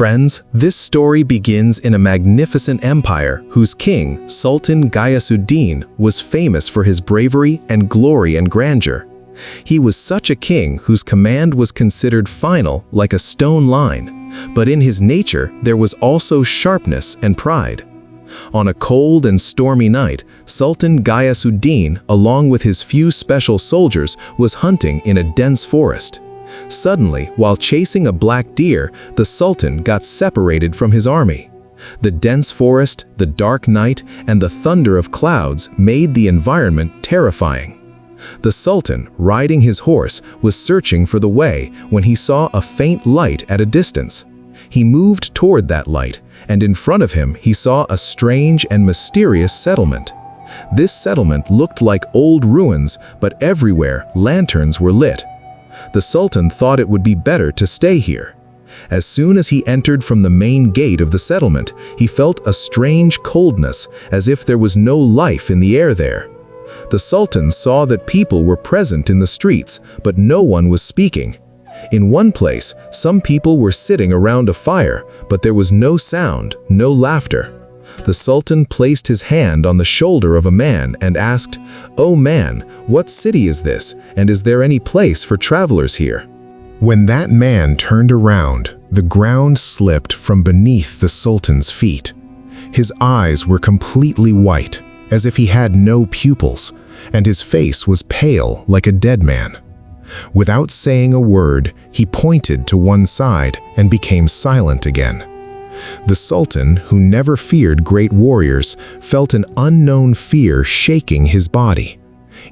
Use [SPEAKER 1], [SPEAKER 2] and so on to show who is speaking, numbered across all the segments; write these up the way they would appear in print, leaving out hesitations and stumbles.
[SPEAKER 1] Friends, this story begins in a magnificent empire whose king, Sultan Ghiyasuddin, was famous for his bravery and glory and grandeur. He was such a king whose command was considered final like a stone line, but in his nature there was also sharpness and pride. On a cold and stormy night, Sultan Ghiyasuddin, along with his few special soldiers, was hunting in a dense forest. Suddenly, while chasing a black deer, the Sultan got separated from his army. The dense forest, the dark night, and the thunder of clouds made the environment terrifying. The Sultan, riding his horse, was searching for the way when he saw a faint light at a distance. He moved toward that light, and in front of him he saw a strange and mysterious settlement. This settlement looked like old ruins, but everywhere lanterns were lit. The Sultan thought it would be better to stay here. As soon as he entered from the main gate of the settlement, he felt a strange coldness, as if there was no life in the air there. The Sultan saw that people were present in the streets, but no one was speaking. In one place, some people were sitting around a fire, but there was no sound, no laughter. The Sultan placed his hand on the shoulder of a man and asked, "Oh man, what city is this, and is there any place for travelers here?" When that man turned around, the ground slipped from beneath the Sultan's feet. His eyes were completely white, as if he had no pupils, and his face was pale like a dead man. Without saying a word, he pointed to one side and became silent again. The Sultan, who never feared great warriors, felt an unknown fear shaking his body.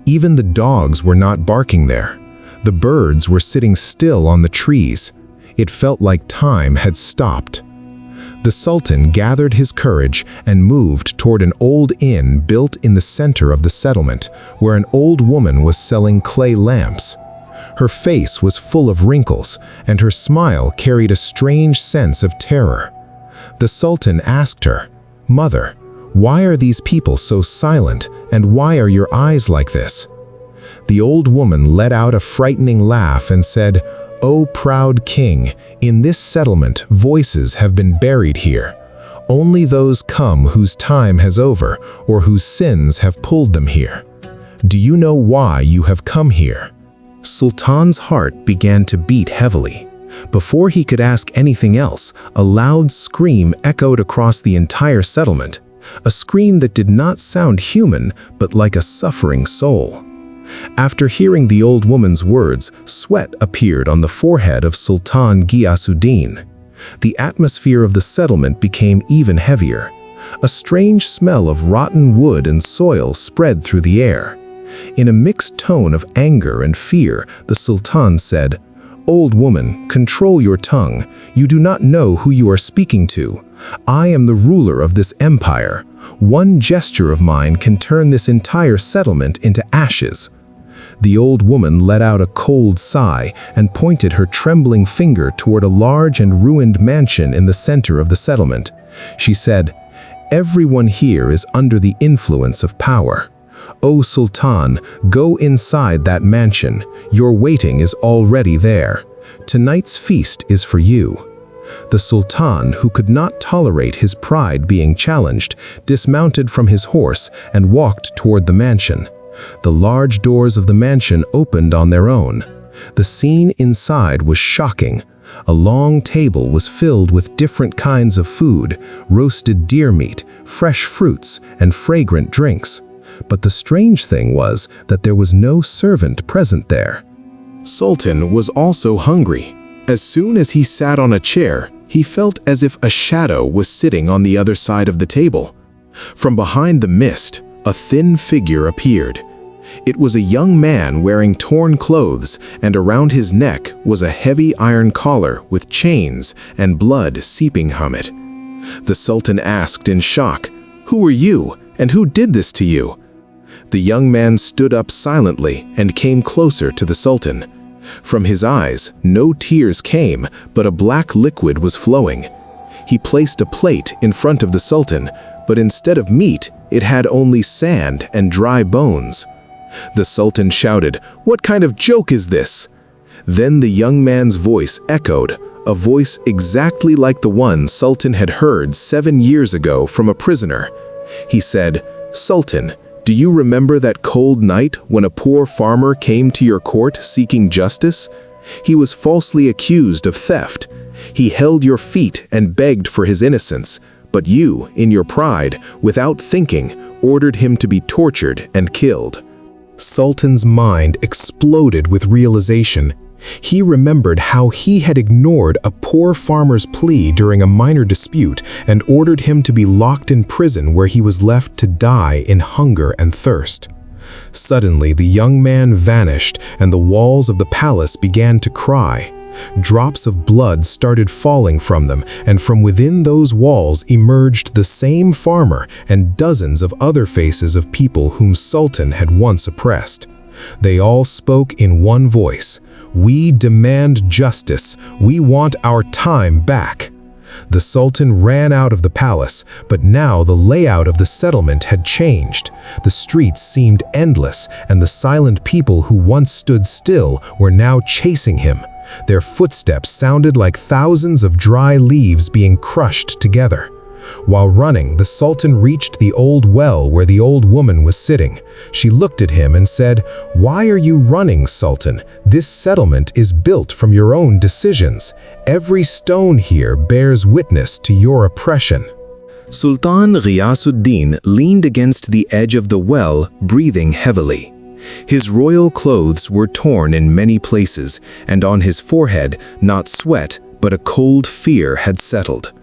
[SPEAKER 1] Even the dogs were not barking there. The birds were sitting still on the trees. It felt like time had stopped. The Sultan gathered his courage and moved toward an old inn built in the center of the settlement, where an old woman was selling clay lamps. Her face was full of wrinkles, and her smile carried a strange sense of terror. The Sultan asked her, "Mother, why are these people so silent, and why are your eyes like this?" The old woman let out a frightening laugh and said, "O proud king, in this settlement voices have been buried here. Only those come whose time has over, or whose sins have pulled them here. Do you know why you have come here?" Sultan's heart began to beat heavily. Before he could ask anything else, a loud scream echoed across the entire settlement, a scream that did not sound human, but like a suffering soul. After hearing the old woman's words, sweat appeared on the forehead of Sultan Ghiyasuddin. The atmosphere of the settlement became even heavier. A strange smell of rotten wood and soil spread through the air. In a mixed tone of anger and fear, the Sultan said, "Old woman, control your tongue. You do not know who you are speaking to. I am the ruler of this empire. One gesture of mine can turn this entire settlement into ashes." The old woman let out a cold sigh and pointed her trembling finger toward a large and ruined mansion in the center of the settlement. She said, "Everyone here is under the influence of power. O Sultan, go inside that mansion. Your waiting is already there. Tonight's feast is for you." The Sultan, who could not tolerate his pride being challenged, dismounted from his horse and walked toward the mansion. The large doors of the mansion opened on their own. The scene inside was shocking. A long table was filled with different kinds of food, roasted deer meat, fresh fruits, and fragrant drinks. But the strange thing was that there was no servant present there. Sultan was also hungry. As soon as he sat on a chair, he felt as if a shadow was sitting on the other side of the table. From behind the mist, a thin figure appeared. It was a young man wearing torn clothes, and around his neck was a heavy iron collar with chains and blood seeping from it. The Sultan asked in shock, "Who are you, and who did this to you?" The young man stood up silently and came closer to the Sultan. From his eyes, no tears came, but a black liquid was flowing. He placed a plate in front of the Sultan, but instead of meat, it had only sand and dry bones. The Sultan shouted, "What kind of joke is this?" Then the young man's voice echoed, a voice exactly like the one Sultan had heard 7 years ago from a prisoner. He said, "Sultan, do you remember that cold night when a poor farmer came to your court seeking justice? He was falsely accused of theft. He held your feet and begged for his innocence, but you, in your pride, without thinking, ordered him to be tortured and killed." Sultan's mind exploded with realization. He remembered how he had ignored a poor farmer's plea during a minor dispute and ordered him to be locked in prison where he was left to die in hunger and thirst. Suddenly, the young man vanished and the walls of the palace began to cry. Drops of blood started falling from them, and from within those walls emerged the same farmer and dozens of other faces of people whom Sultan had once oppressed. They all spoke in one voice, "We demand justice. We want our time back." The Sultan ran out of the palace, but now the layout of the settlement had changed. The streets seemed endless, and the silent people who once stood still were now chasing him. Their footsteps sounded like thousands of dry leaves being crushed together. While running, the Sultan reached the old well where the old woman was sitting. She looked at him and said, "Why are you running, Sultan? This settlement is built from your own decisions. Every stone here bears witness to your oppression." Sultan Ghiyasuddin leaned against the edge of the well, breathing heavily. His royal clothes were torn in many places, and on his forehead, not sweat, but a cold fear had settled.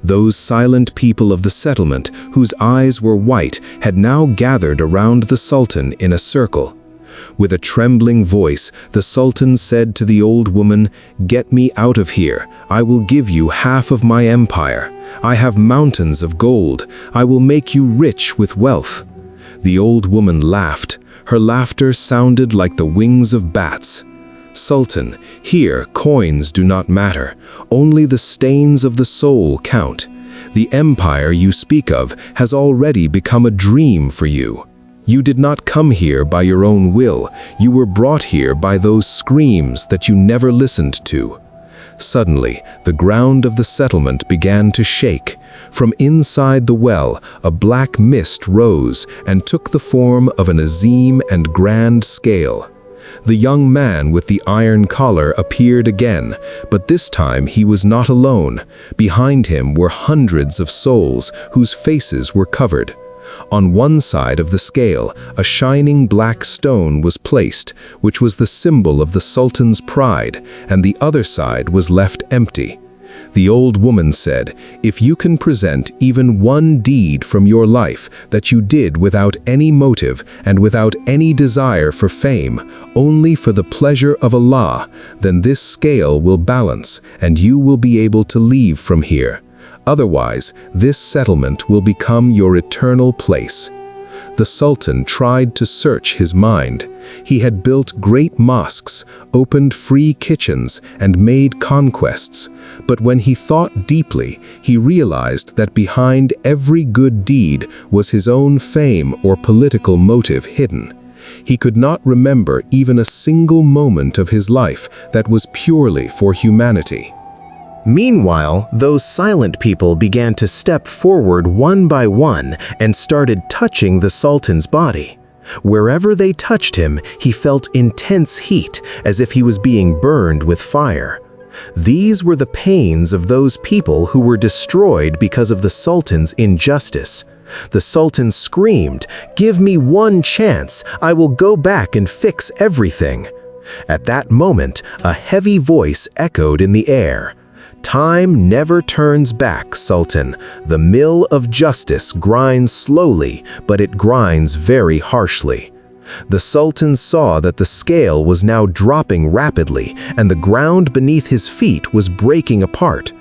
[SPEAKER 1] Those silent people of the settlement, whose eyes were white, had now gathered around the Sultan in a circle. With a trembling voice, the Sultan said to the old woman, "Get me out of here. I will give you half of my empire. I have mountains of gold. I will make you rich with wealth." The old woman laughed. Her laughter sounded like the wings of bats. "Sultan, here coins do not matter. Only the stains of the soul count. The empire you speak of has already become a dream for you. You did not come here by your own will. You were brought here by those screams that you never listened to." Suddenly, the ground of the settlement began to shake. From inside the well, a black mist rose and took the form of an azim and grand scale. The young man with the iron collar appeared again, but this time he was not alone. Behind him were hundreds of souls whose faces were covered. On one side of the scale, a shining black stone was placed, which was the symbol of the Sultan's pride, and the other side was left empty. The old woman said, "If you can present even one deed from your life that you did without any motive and without any desire for fame, only for the pleasure of Allah, then this scale will balance and you will be able to leave from here. Otherwise, this settlement will become your eternal place." The Sultan tried to search his mind. He had built great mosques, opened free kitchens, and made conquests. But when he thought deeply, he realized that behind every good deed was his own fame or political motive hidden. He could not remember even a single moment of his life that was purely for humanity. Meanwhile, those silent people began to step forward one by one and started touching the Sultan's body. Wherever they touched him, he felt intense heat, as if he was being burned with fire. These were the pains of those people who were destroyed because of the Sultan's injustice. The Sultan screamed, "Give me one chance, I will go back and fix everything." At that moment, a heavy voice echoed in the air. "Time never turns back, Sultan. The mill of justice grinds slowly, but it grinds very harshly." The Sultan saw that the scale was now dropping rapidly, and the ground beneath his feet was breaking apart.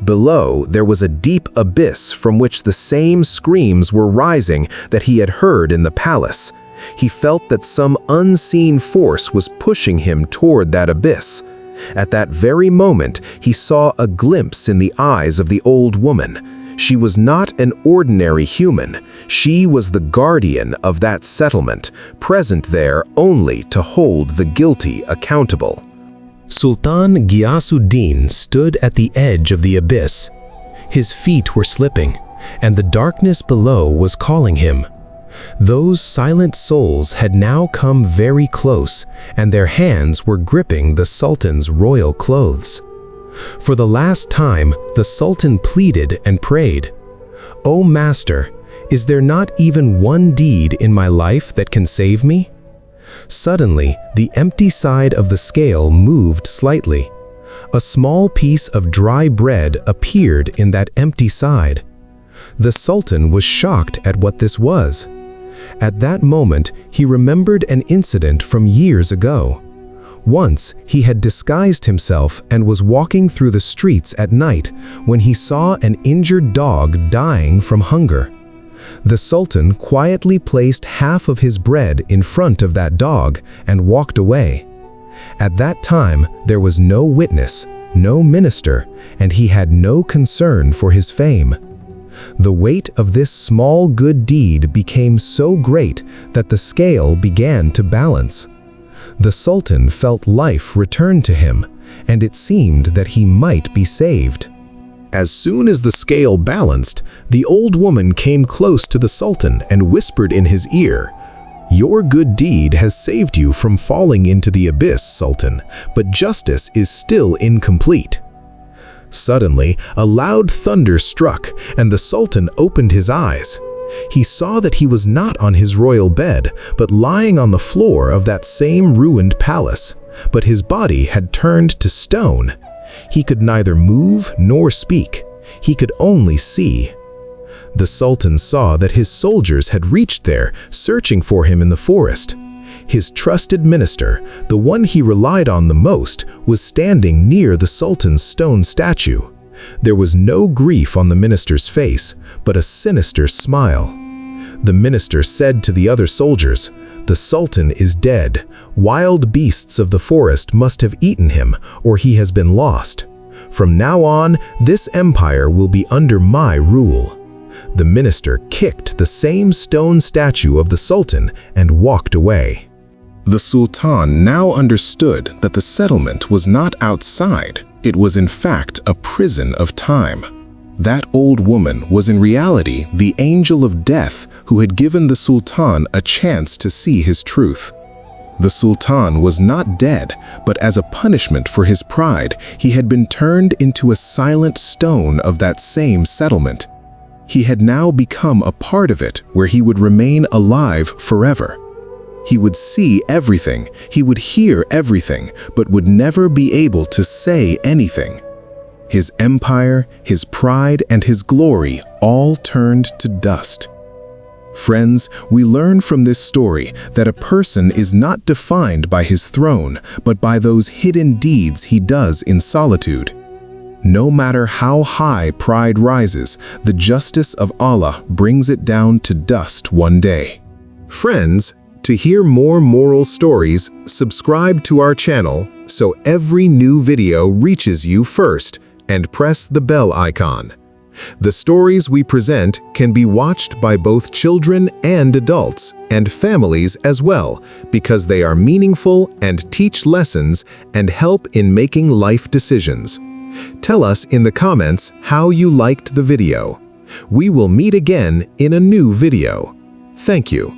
[SPEAKER 1] Below, there was a deep abyss from which the same screams were rising that he had heard in the palace. He felt that some unseen force was pushing him toward that abyss. At that very moment, he saw a glimpse in the eyes of the old woman. She was not an ordinary human. She was the guardian of that settlement, present there only to hold the guilty accountable. Sultan Ghiyasuddin stood at the edge of the abyss. His feet were slipping, and the darkness below was calling him. Those silent souls had now come very close, and their hands were gripping the Sultan's royal clothes. For the last time, the Sultan pleaded and prayed, "O Master, is there not even one deed in my life that can save me?" Suddenly, the empty side of the scale moved slightly. A small piece of dry bread appeared in that empty side. The Sultan was shocked at what this was. At that moment, he remembered an incident from years ago. Once, he had disguised himself and was walking through the streets at night when he saw an injured dog dying from hunger. The Sultan quietly placed half of his bread in front of that dog and walked away. At that time, there was no witness, no minister, and he had no concern for his fame. The weight of this small good deed became so great that the scale began to balance. The Sultan felt life return to him, and it seemed that he might be saved. As soon as the scale balanced, the old woman came close to the Sultan and whispered in his ear, "Your good deed has saved you from falling into the abyss, Sultan, but justice is still incomplete." Suddenly, a loud thunder struck, and the Sultan opened his eyes. He saw that he was not on his royal bed, but lying on the floor of that same ruined palace, but his body had turned to stone. He could neither move nor speak. He could only see. The Sultan saw that his soldiers had reached there, searching for him in the forest. His trusted minister, the one he relied on the most, was standing near the Sultan's stone statue. There was no grief on the minister's face, but a sinister smile. The minister said to the other soldiers, "The Sultan is dead. Wild beasts of the forest must have eaten him, or he has been lost. From now on, this empire will be under my rule." The minister kicked the same stone statue of the Sultan and walked away. The Sultan now understood that the settlement was not outside. It was in fact a prison of time. That old woman was in reality the angel of death who had given the Sultan a chance to see his truth. The Sultan was not dead, but as a punishment for his pride, he had been turned into a silent stone of that same settlement. He had now become a part of it where he would remain alive forever. He would see everything, he would hear everything, but would never be able to say anything. His empire, his pride, and his glory all turned to dust. Friends, we learn from this story that a person is not defined by his throne, but by those hidden deeds he does in solitude. No matter how high pride rises, the justice of Allah brings it down to dust one day. Friends, to hear more moral stories, subscribe to our channel so every new video reaches you first, and press the bell icon. The stories we present can be watched by both children and adults, and families as well, because they are meaningful and teach lessons and help in making life decisions. Tell us in the comments how you liked the video. We will meet again in a new video. Thank you.